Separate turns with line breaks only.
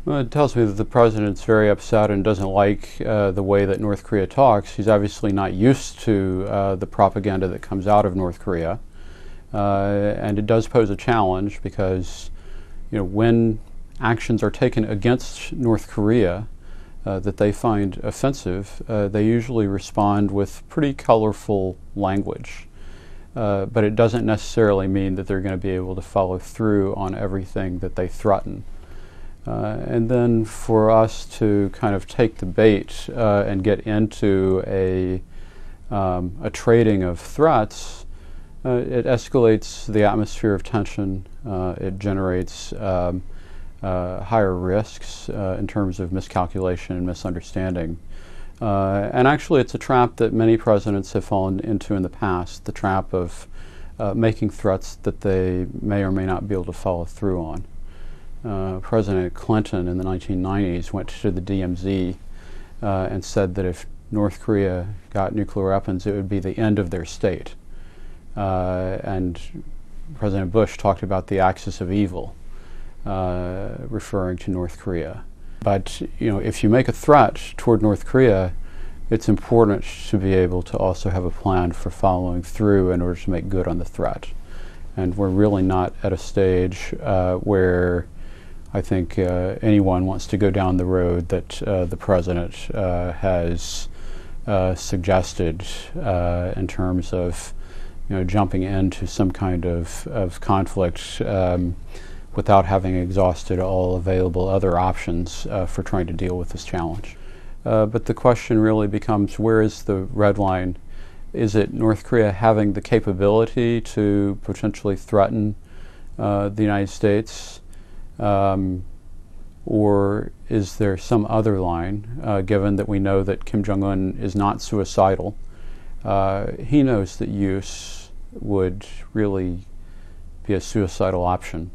Well, it tells me that the president's very upset and doesn't like the way that North Korea talks. He's obviously not used to the propaganda that comes out of North Korea. And it does pose a challenge because, when actions are taken against North Korea that they find offensive, they usually respond with pretty colorful language. But it doesn't necessarily mean that they're going to be able to follow through on everything that they threaten. And then for us to kind of take the bait and get into a trading of threats, it escalates the atmosphere of tension. It generates higher risks in terms of miscalculation and misunderstanding. And actually, it's a trap that many presidents have fallen into in the past, the trap of making threats that they may or may not be able to follow through on. President Clinton in the 1990s went to the DMZ and said that if North Korea got nuclear weapons, it would be the end of their state. And President Bush talked about the axis of evil, referring to North Korea. But if you make a threat toward North Korea, it's important to be able to also have a plan for following through in order to make good on the threat. And we're really not at a stage where I think anyone wants to go down the road that the president has suggested in terms of jumping into some kind of conflict without having exhausted all available other options for trying to deal with this challenge. But the question really becomes, where is the red line? Is it North Korea having the capability to potentially threaten the United States? Or is there some other line, given that we know that Kim Jong-un is not suicidal? He knows that use would really be a suicidal option.